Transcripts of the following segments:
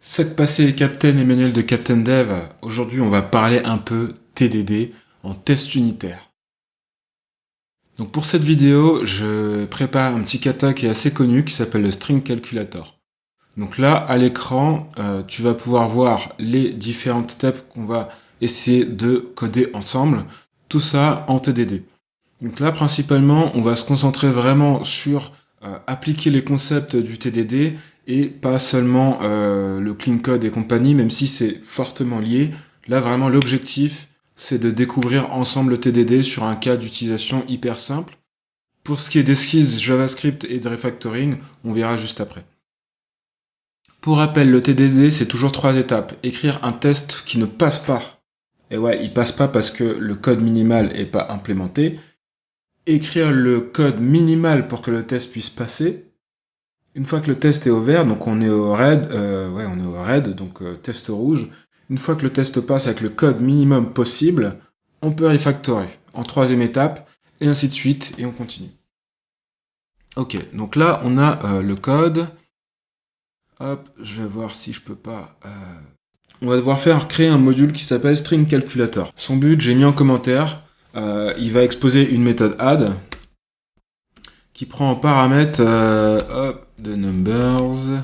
Sac passé Captain Emmanuel de Captain Dev. Aujourd'hui, on va parler un peu TDD en test unitaire. Donc pour cette vidéo, je prépare un petit kata qui est assez connu qui s'appelle le String Calculator. Donc là, à l'écran, tu vas pouvoir voir les différentes steps qu'on va essayer de coder ensemble. Tout ça en TDD. Donc là, principalement, on va se concentrer vraiment sur appliquer les concepts du TDD et pas seulement le clean code et compagnie, même si c'est fortement lié. Là, vraiment, l'objectif, c'est de découvrir ensemble le TDD sur un cas d'utilisation hyper simple. Pour ce qui est d'esquisse JavaScript et de refactoring, on verra juste après. Pour rappel, le TDD, c'est toujours 3 étapes. Écrire un test qui ne passe pas. Et ouais, il passe pas parce que le code minimal n'est pas implémenté. Écrire le code minimal pour que le test puisse passer. Une fois que le test est au vert, donc on est au red, on est au red, donc test rouge. Une fois que le test passe avec le code minimum possible, on peut refactorer en troisième étape, et ainsi de suite, et on continue. Ok, donc là on a le code. Hop, je vais voir si je peux pas. On va devoir créer un module qui s'appelle String Calculator. Son but, j'ai mis en commentaire. Il va exposer une méthode add qui prend en paramètre the numbers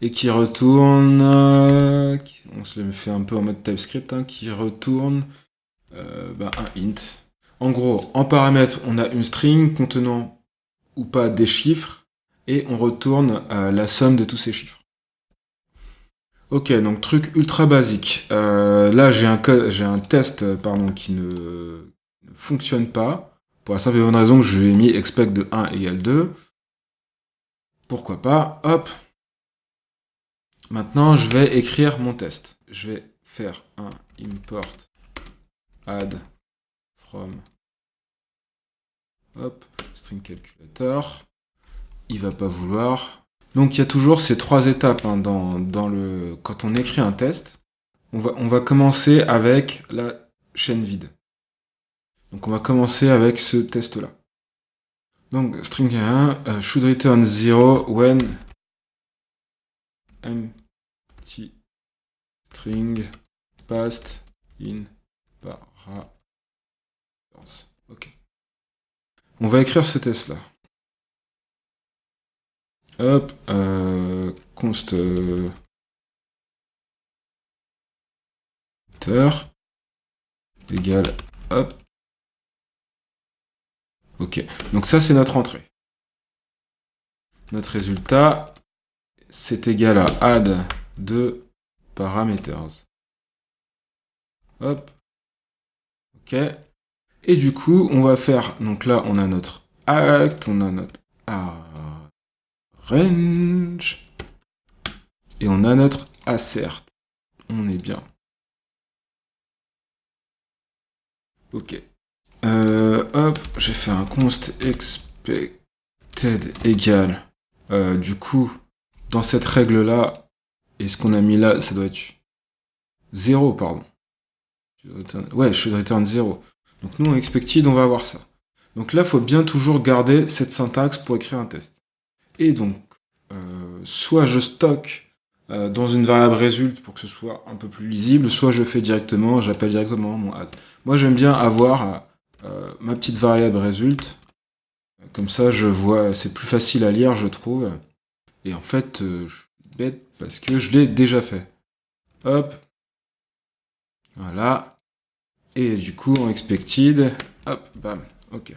et qui retourne. On se le fait un peu en mode TypeScript, hein, qui retourne un int. En gros, en paramètre, on a une string contenant ou pas des chiffres et on retourne la somme de tous ces chiffres. Ok, donc truc ultra basique. Là, j'ai un test qui ne fonctionne pas. Pour la simple et bonne raison que je lui ai mis expect de 1 égale 2. Pourquoi pas, hop. Maintenant, je vais écrire mon test. Je vais faire un import add from string calculator. Il va pas vouloir. Donc il y a toujours ces 3 étapes hein, quand on écrit un test. On va commencer avec la chaîne vide. Donc on va commencer avec ce test-là. Donc string 1 should return 0 when empty string passed in parameters. Ok. On va écrire ce test-là. Hop, const égale hop. Ok, donc ça c'est notre entrée. Notre résultat, c'est égal à add de parameters. Hop. Ok. Et du coup, on va faire, donc là on a notre act, on a notre range, et on a notre assert. On est bien. Ok. Hop, j'ai fait un const expected égale. Du coup, dans cette règle-là, et ce qu'on a mis là, ça doit être 0, pardon. Ouais, should return 0. Donc nous, en expected, on va avoir ça. Donc là, il faut bien toujours garder cette syntaxe pour écrire un test. Et donc, soit je stocke dans une variable result pour que ce soit un peu plus lisible, soit j'appelle directement mon add. Moi, j'aime bien avoir ma petite variable result. Comme ça, je vois, c'est plus facile à lire, je trouve. Et en fait, je suis bête parce que je l'ai déjà fait. Hop. Voilà. Et du coup, en expected, hop, bam, ok.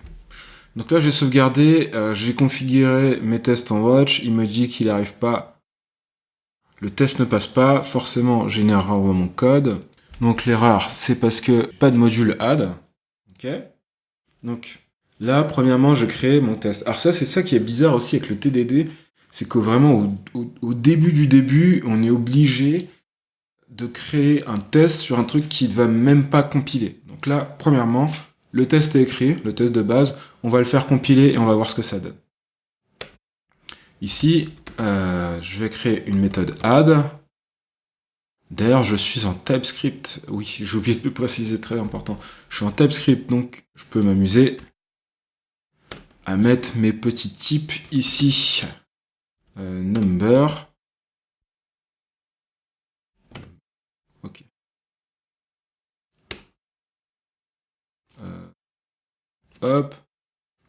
Donc là, j'ai sauvegardé, j'ai configuré mes tests en watch, il me dit qu'il n'arrive pas. Le test ne passe pas, forcément, génère renvoie mon code. Donc l'erreur, c'est parce que pas de module add. Ok. Donc là, premièrement, je crée mon test. Alors ça, c'est ça qui est bizarre aussi avec le TDD, c'est que vraiment au début du début, on est obligé de créer un test sur un truc qui ne va même pas compiler. Donc là, premièrement, le test est écrit, le test de base, on va le faire compiler et on va voir ce que ça donne. Ici, je vais créer une méthode add. D'ailleurs, je suis en TypeScript. Oui, j'ai oublié de le préciser, très important. Je suis en TypeScript, donc je peux m'amuser à mettre mes petits types ici. Number. Ok. Hop.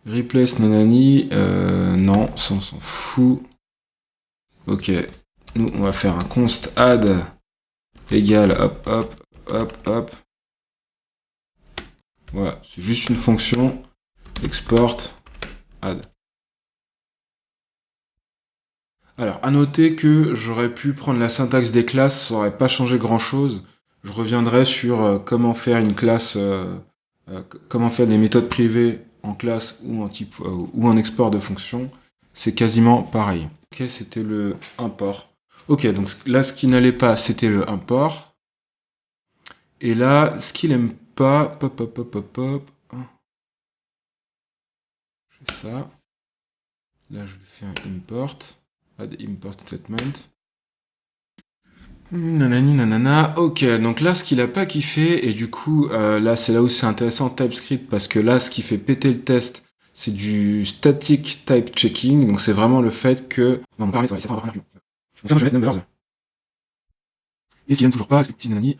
Replace nanani. Non, ça on s'en fout. Ok. Nous, on va faire un const add égale hop, hop, hop, hop. Voilà, c'est juste une fonction. Export add. Alors, à noter que j'aurais pu prendre la syntaxe des classes, ça aurait pas changé grand chose. Je reviendrai sur comment faire une classe, comment faire des méthodes privées en classe ou en type ou en export de fonction. C'est quasiment pareil. Ok, c'était le import. Ok, donc là, ce qui n'allait pas, c'était le import. Et là, ce qu'il aime pas, pop, pop, pop, pop, pop. Je fais ça. Là, je lui fais un import. Add import statement. Nanani nanana. Ok, donc là, ce qu'il a pas kiffé, et du coup, là, c'est là où c'est intéressant TypeScript, parce que là, ce qui fait péter le test, c'est du static type checking. Donc, c'est vraiment le fait que. On va parler, ça va rien. Donc là, je vais mettre numbers. Et ce qu'il aime toujours pas, c'est petit nanani.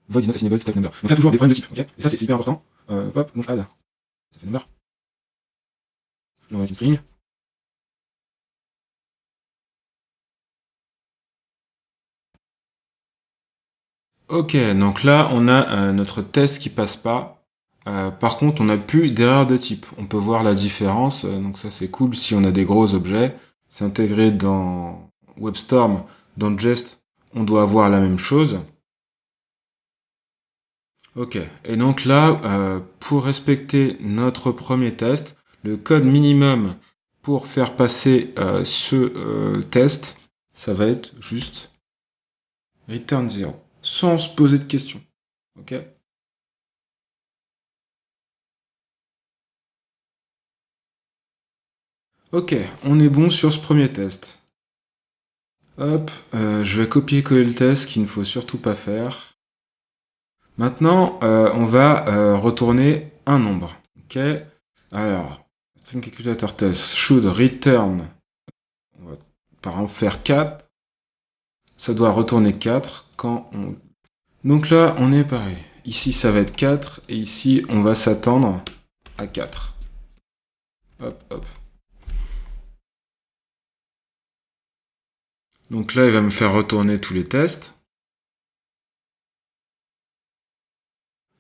Void is not assignable to type number. Donc là, toujours des problèmes de type. Ok, et ça, c'est hyper important. Hop, donc add. Ça fait number. Là, on va mettre une string. Ok, donc là, on a notre test qui passe pas. Par contre, on n'a plus d'erreur de type. On peut voir la différence, donc ça c'est cool si on a des gros objets. C'est intégré dans WebStorm, dans Jest, on doit avoir la même chose. Ok, et donc là, pour respecter notre premier test, le code minimum pour faire passer ce test, ça va être juste return 0, sans se poser de questions. Ok. Ok, on est bon sur ce premier test. Hop, je vais copier-coller le test qu'il ne faut surtout pas faire. Maintenant, on va retourner un nombre. Ok, alors, string calculator test should return, on va par exemple faire 4. Ça doit retourner 4 quand on... Donc là, on est pareil. Ici, ça va être 4, et ici, on va s'attendre à 4. Hop, hop. Donc là, il va me faire retourner tous les tests.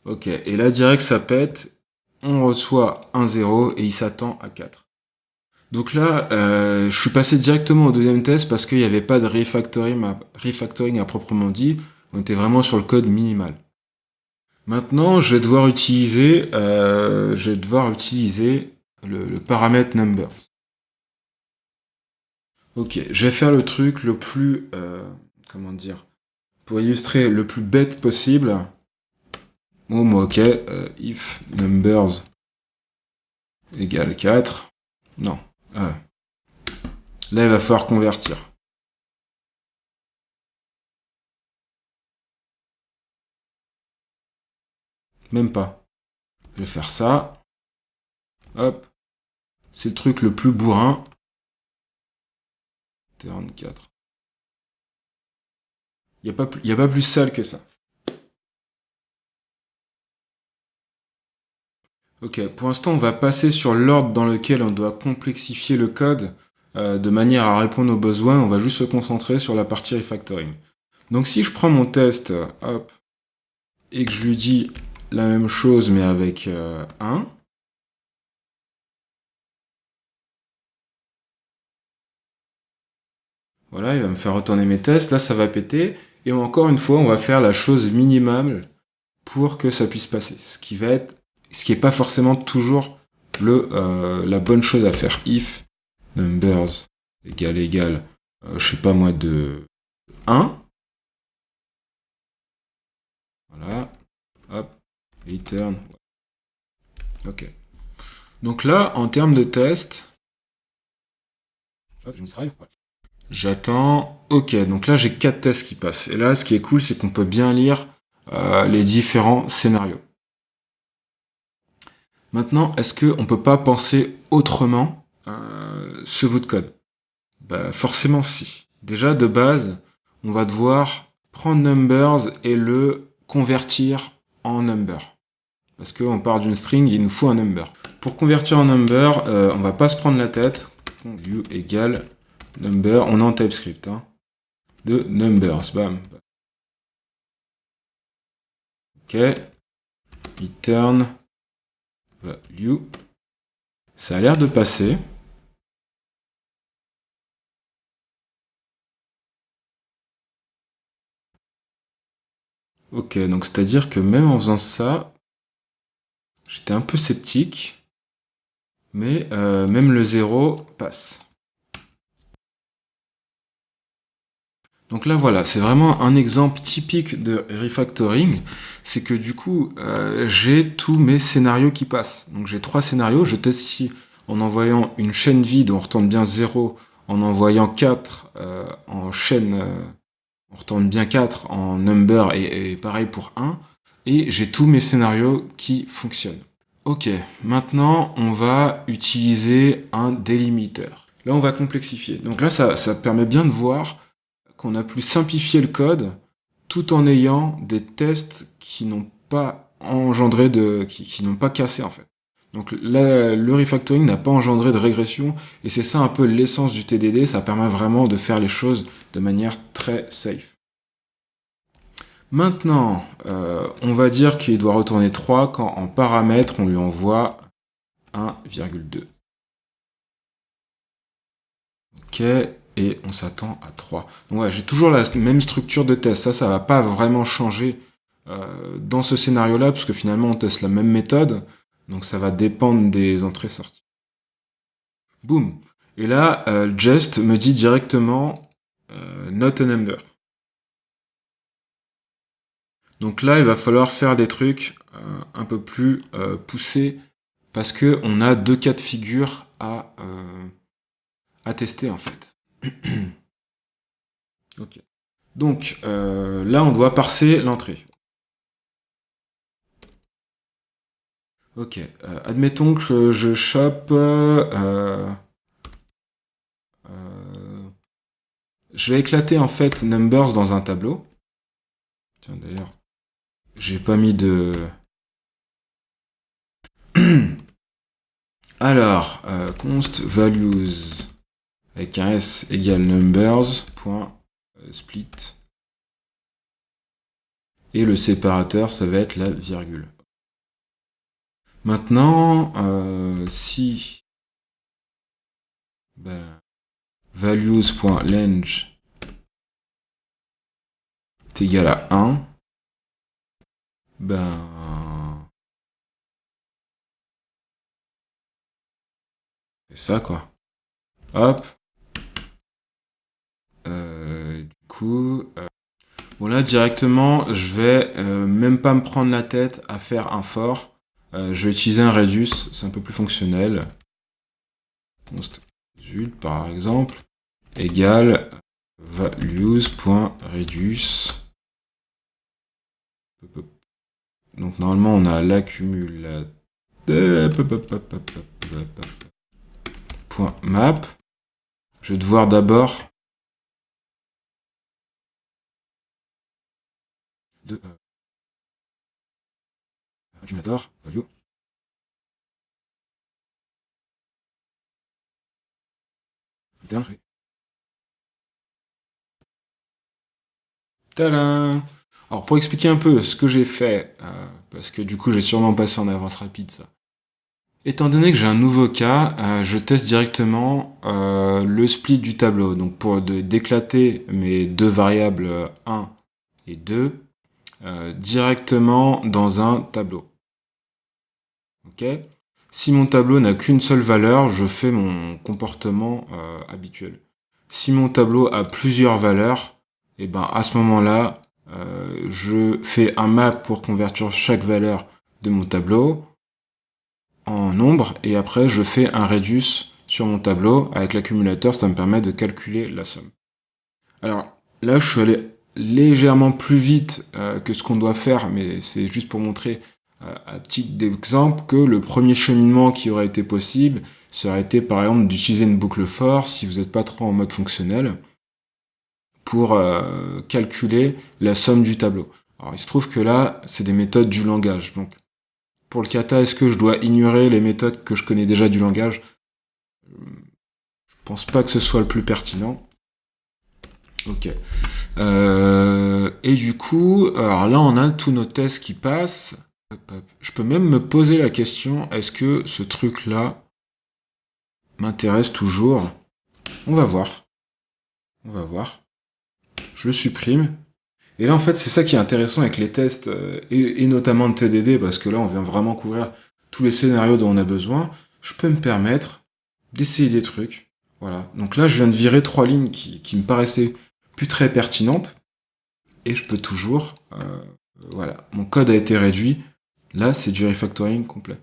Ok, et là, direct, ça pète. On reçoit un 0 et il s'attend à 4. Donc là, je suis passé directement au deuxième test parce qu'il n'y avait pas de refactoring à proprement dit. On était vraiment sur le code minimal. Maintenant, je vais devoir utiliser, le paramètre numbers. Ok, je vais faire le truc le plus, comment dire, pour illustrer le plus bête possible. Bon, ok, if numbers égale 4. Non. Là, il va falloir convertir. Même pas. Je vais faire ça. Hop. C'est le truc le plus bourrin. Turn 4. Il n'y a pas plus sale que ça. Ok, pour l'instant, on va passer sur l'ordre dans lequel on doit complexifier le code de manière à répondre aux besoins. On va juste se concentrer sur la partie refactoring. Donc si je prends mon test, hop, et que je lui dis la même chose mais avec 1, voilà, il va me faire retourner mes tests. Là, ça va péter. Et encore une fois, on va faire la chose minimale pour que ça puisse passer. Ce qui est pas forcément toujours la bonne chose à faire. If numbers égale, je sais pas moi, de 1. Voilà. Hop. Return. Ok. Donc là, en termes de test, j'attends. Ok, donc là j'ai 4 tests qui passent. Et là, ce qui est cool, c'est qu'on peut bien lire les différents scénarios. Maintenant, est-ce qu'on ne peut pas penser autrement ce bout de code? Bah, forcément si. Déjà, de base, on va devoir prendre numbers et le convertir en number. Parce qu'on part d'une string, il nous faut un number. Pour convertir en number, on va pas se prendre la tête. View égale number, on est en TypeScript. Hein, de numbers, bam. Ok. Return value. Ça a l'air de passer. Ok, donc c'est-à-dire que même en faisant ça, j'étais un peu sceptique, mais même le 0 passe. Donc là voilà, c'est vraiment un exemple typique de refactoring, c'est que du coup j'ai tous mes scénarios qui passent. Donc j'ai 3 scénarios, je teste ici en envoyant une chaîne vide, on retourne bien 0, en envoyant 4 en chaîne, on retourne bien 4 en number et pareil pour 1, et j'ai tous mes scénarios qui fonctionnent. Ok, maintenant on va utiliser un délimiter. Là on va complexifier. Donc là ça permet bien de voir qu'on a pu simplifier le code tout en ayant des tests qui n'ont pas engendré qui n'ont pas cassé en fait. Donc là, le refactoring n'a pas engendré de régression et c'est ça un peu l'essence du TDD, ça permet vraiment de faire les choses de manière très safe. Maintenant, on va dire qu'il doit retourner 3 quand en paramètre on lui envoie 1,2. Ok, et on s'attend à 3. Donc ouais, j'ai toujours la même structure de test. Ça va pas vraiment changer dans ce scénario-là, parce que finalement on teste la même méthode, donc ça va dépendre des entrées-sorties. Boum. Et là, Jest me dit directement not a number. Donc là, il va falloir faire des trucs un peu plus poussés, parce que on a 2 cas de figure à tester en fait. Ok. Donc là, on doit parser l'entrée. Ok, admettons que je chope... je vais éclater en fait numbers dans un tableau. Tiens d'ailleurs, j'ai pas mis de... Alors, const values avec un s égale numbers point split. Et le séparateur, ça va être la virgule. Maintenant, si values.lang est égal à 1, c'est ça quoi. Hop. Du coup, bon là directement, je vais même pas me prendre la tête à faire un for. Je vais utiliser un reduce, c'est un peu plus fonctionnel. Const result par exemple égale values.reduce. Donc normalement on a l'accumulateur .map. Je vais devoir d'abord accumulateur value. Tadam! Alors pour expliquer un peu ce que j'ai fait, parce que du coup j'ai sûrement passé en avance rapide ça. Étant donné que j'ai un nouveau cas, je teste directement le split du tableau. Donc pour d'éclater mes deux variables 1 et 2 directement dans un tableau. Ok ? Si mon tableau n'a qu'une seule valeur, je fais mon comportement habituel. Si mon tableau a plusieurs valeurs, et ben à ce moment-là, je fais un map pour convertir chaque valeur de mon tableau en nombre, et après je fais un reduce sur mon tableau. Avec l'accumulateur, ça me permet de calculer la somme. Alors là, je suis allé légèrement plus vite que ce qu'on doit faire, mais c'est juste pour montrer à titre d'exemple que le premier cheminement qui aurait été possible, ça aurait été par exemple d'utiliser une boucle for si vous n'êtes pas trop en mode fonctionnel, pour calculer la somme du tableau. Alors il se trouve que là, c'est des méthodes du langage. Donc pour le kata, est-ce que je dois ignorer les méthodes que je connais déjà du langage? Je pense pas que ce soit le plus pertinent. Ok. Et du coup, alors là, on a tous nos tests qui passent. Hop, hop. Je peux même me poser la question, est-ce que ce truc-là m'intéresse toujours? On va voir. On va voir. Je le supprime. Et là, en fait, c'est ça qui est intéressant avec les tests, et notamment de TDD, parce que là, on vient vraiment couvrir tous les scénarios dont on a besoin. Je peux me permettre d'essayer des trucs. Voilà. Donc là, je viens de virer 3 lignes qui me paraissaient plus très pertinentes. Et je peux toujours... voilà. Mon code a été réduit. Là, c'est du refactoring complet.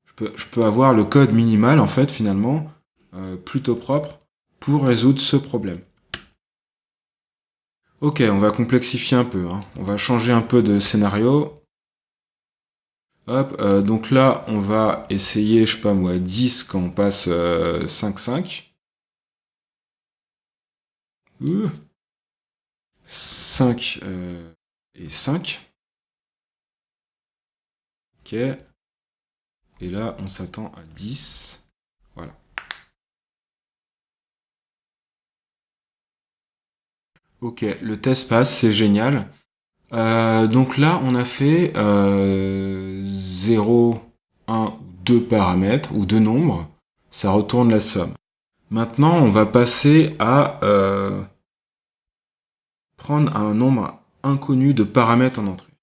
Je peux avoir le code minimal, en fait, finalement, plutôt propre, pour résoudre ce problème. Ok, on va complexifier un peu, hein. On va changer un peu de scénario. Hop, donc là, on va essayer, je sais pas moi, 10 quand on passe 5-5. 5 et 5. Ok. Et là, on s'attend à 10. Voilà. Ok, le test passe, c'est génial. Donc là, on a fait 0, 1, 2 paramètres, ou 2 nombres. Ça retourne la somme. Maintenant, on va passer à prendre un nombre inconnu de paramètres en entrée.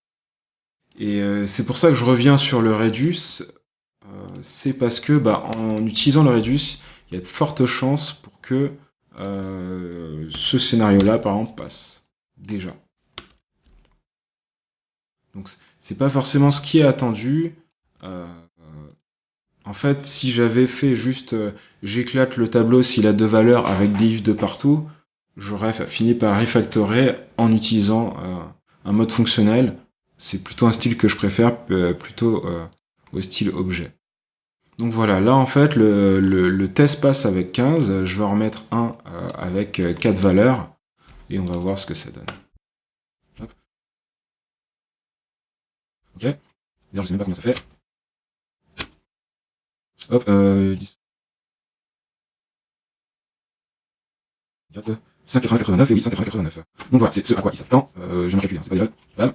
Et c'est pour ça que je reviens sur le Redus. C'est parce que en utilisant le Redus, il y a de fortes chances pour que ce scénario-là, par exemple, passe. Déjà. Donc c'est pas forcément ce qui est attendu. En fait, si j'avais fait juste j'éclate le tableau s'il a 2 valeurs avec des ifs de partout, j'aurais fini par refactorer en utilisant un mode fonctionnel. C'est plutôt un style que je préfère, plutôt au style objet. Donc voilà, là en fait le test passe avec 15, je vais en remettre un avec 4 valeurs, et on va voir ce que ça donne. Hop. Ok. D'ailleurs je sais même pas combien ça fait. Hop, 10. 5,89 et 8,89. Donc voilà, c'est ce à quoi il s'attend. Je me calcule, hein, c'est pas idéal. Bam.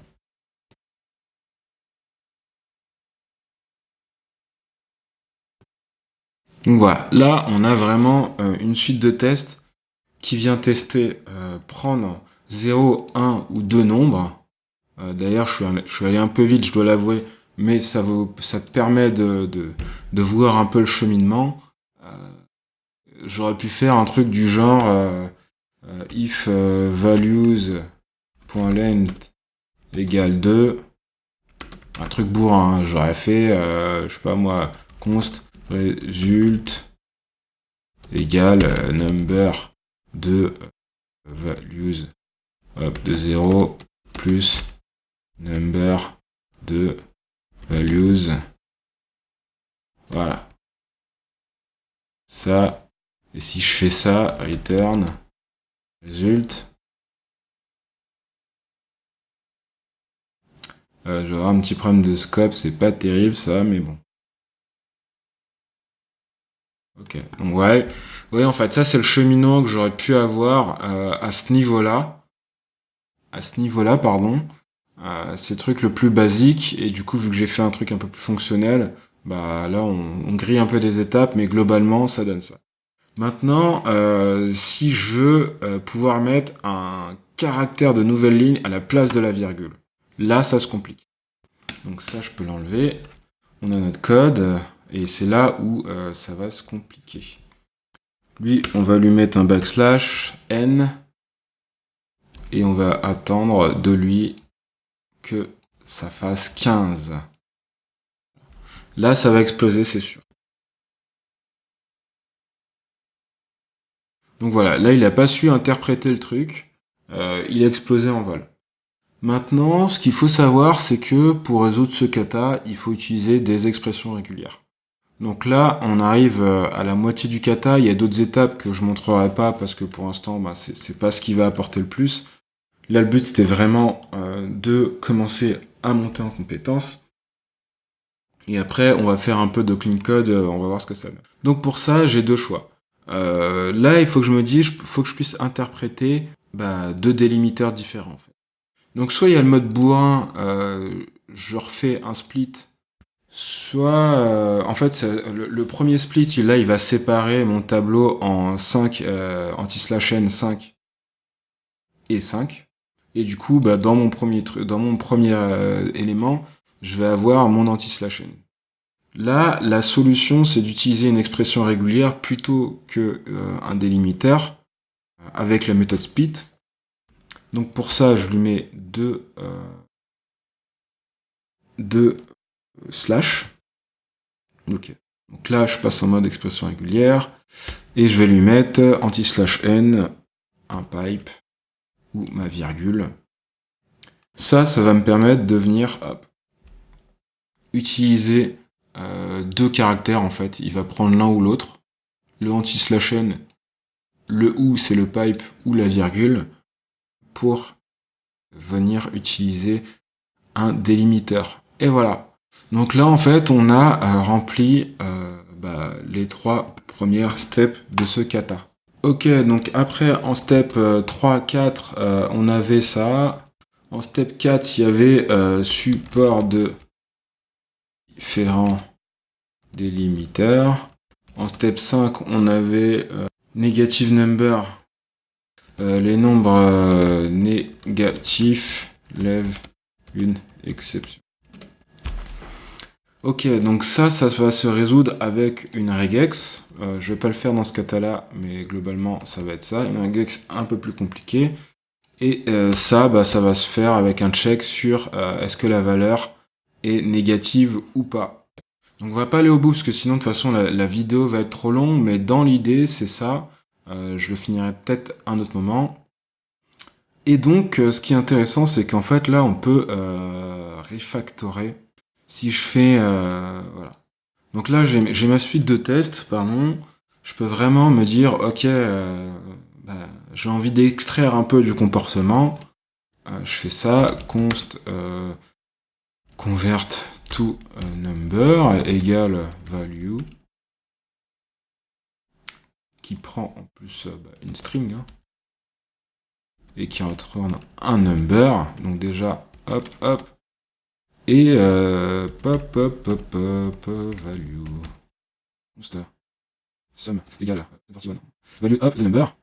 Donc voilà, là on a vraiment une suite de tests qui vient tester prendre 0, 1 ou 2 nombres. D'ailleurs, je suis allé un peu vite, je dois l'avouer, mais ça te permet de voir un peu le cheminement. J'aurais pu faire un truc du genre if values.length égale 2. Un truc bourrin, hein. J'aurais fait, je sais pas moi, const result égale number de values de 0 plus number de values. Voilà. Ça. Et si je fais ça, return result. Je vais avoir un petit problème de scope, c'est pas terrible ça, mais bon. Ok, donc ouais. Ouais, en fait, ça c'est le cheminement que j'aurais pu avoir à ce niveau-là. À ce niveau-là, pardon. C'est le truc le plus basique, et du coup, vu que j'ai fait un truc un peu plus fonctionnel, bah là, on grille un peu des étapes, mais globalement, ça donne ça. Maintenant, si je veux pouvoir mettre un caractère de nouvelle ligne à la place de la virgule, là, ça se complique. Donc ça, je peux l'enlever. On a notre code, et c'est là où ça va se compliquer. Lui, on va lui mettre un backslash n, et on va attendre de lui que ça fasse 15. Là, ça va exploser, c'est sûr. Donc voilà, là, il n'a pas su interpréter le truc. Il a explosé en vol. Maintenant, ce qu'il faut savoir, c'est que pour résoudre ce kata, il faut utiliser des expressions régulières. Donc là, on arrive à la moitié du kata. Il y a d'autres étapes que je montrerai pas parce que pour l'instant, bah, c'est pas ce qui va apporter le plus. Là, le but, c'était vraiment de commencer à monter en compétences. Et après, on va faire un peu de clean code, on va voir ce que ça donne. Donc pour ça, j'ai deux choix. Là, il faut que je me dise, faut que je puisse interpréter deux délimiteurs différents. En fait. Donc soit il y a le mode bourrin, je refais un split, soit en fait le premier split, là, il va séparer mon tableau en 5 anti-slash n 5 et 5. Et du coup, dans mon premier élément, je vais avoir mon anti-slash n. Là, la solution, c'est d'utiliser une expression régulière plutôt que un délimiteur avec la méthode split. Donc pour ça, je lui mets deux slash. Okay. Donc là, je passe en mode expression régulière et je vais lui mettre anti-slash n, un pipe ou ma virgule. Ça va me permettre de venir utiliser deux caractères en fait. Il va prendre l'un ou l'autre. Le anti-slash n, le ou c'est le pipe ou la virgule pour venir utiliser un délimiteur. Et voilà. Donc là en fait on a rempli les trois premières steps de ce kata. Ok, donc après en step 3, 4, on avait ça. En step 4, il y avait support de différents délimiteurs. En step 5, on avait negative number. Les nombres négatifs lèvent une exception. Ok, donc ça va se résoudre avec une regex. Je vais pas le faire dans ce kata-là, mais globalement, ça va être ça. Une regex un peu plus compliquée. Et ça va se faire avec un check sur est-ce que la valeur est négative ou pas. Donc on va pas aller au bout, parce que sinon, de toute façon, la vidéo va être trop longue, mais dans l'idée, c'est ça. Je le finirai peut-être un autre moment. Et donc, ce qui est intéressant, c'est qu'en fait, là, on peut refactorer. Si je fais... voilà. Donc là, j'ai ma suite de tests, pardon. Je peux vraiment me dire, ok, j'ai envie d'extraire un peu du comportement. Je fais ça, const convert to number égale value, qui prend en plus une string, hein, et qui retourne un number. Donc déjà, hop, et pop, value. Sum égale value, hop, the number.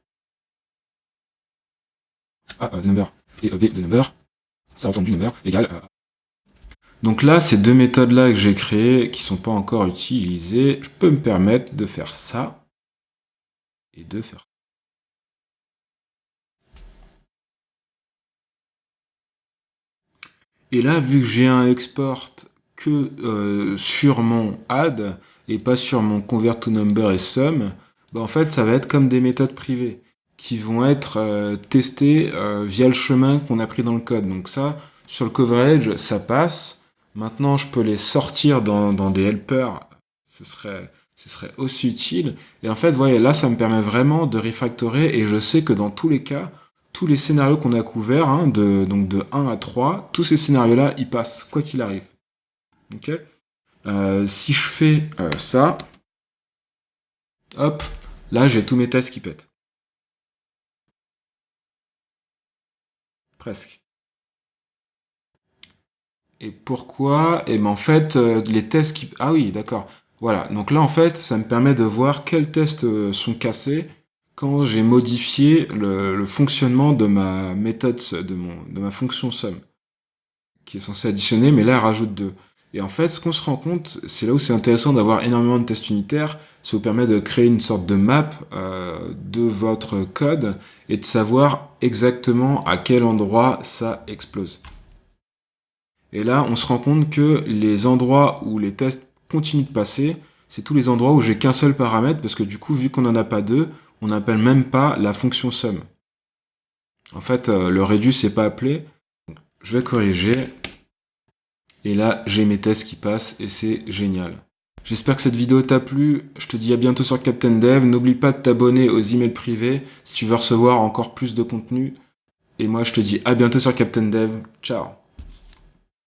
The number. Et b, the number. Ça retourne du number égale. Donc là, ces deux méthodes-là que j'ai créées, qui sont pas encore utilisées, je peux me permettre de faire ça. Et de faire. Et là, vu que j'ai un export que sur mon add et pas sur mon convert to number et sum, en fait, ça va être comme des méthodes privées qui vont être testées via le chemin qu'on a pris dans le code. Donc ça, sur le coverage, ça passe. Maintenant, je peux les sortir dans des helpers. Ce serait aussi utile. Et en fait, voyez, là, ça me permet vraiment de refactorer et je sais que dans tous les cas, tous les scénarios qu'on a couverts, hein, donc de 1 à 3, tous ces scénarios-là, ils passent, quoi qu'il arrive. Ok. Si je fais ça, hop, là j'ai tous mes tests qui pètent. Presque. Et pourquoi? Et ben en fait, les tests qui... Ah oui, d'accord. Voilà, donc là en fait, ça me permet de voir quels tests sont cassés quand j'ai modifié le fonctionnement de ma méthode, de ma fonction sum, qui est censée additionner, mais là elle rajoute 2. Et en fait, ce qu'on se rend compte, c'est là où c'est intéressant d'avoir énormément de tests unitaires, ça vous permet de créer une sorte de map de votre code et de savoir exactement à quel endroit ça explose. Et là, on se rend compte que les endroits où les tests continuent de passer, c'est tous les endroits où j'ai qu'un seul paramètre, parce que du coup, vu qu'on n'en a pas deux, on n'appelle même pas la fonction sum. En fait, le reduce n'est pas appelé. Donc, je vais corriger. Et là, j'ai mes tests qui passent, et c'est génial. J'espère que cette vidéo t'a plu. Je te dis à bientôt sur Captain Dev. N'oublie pas de t'abonner aux emails privés si tu veux recevoir encore plus de contenu. Et moi, je te dis à bientôt sur Captain Dev. Ciao.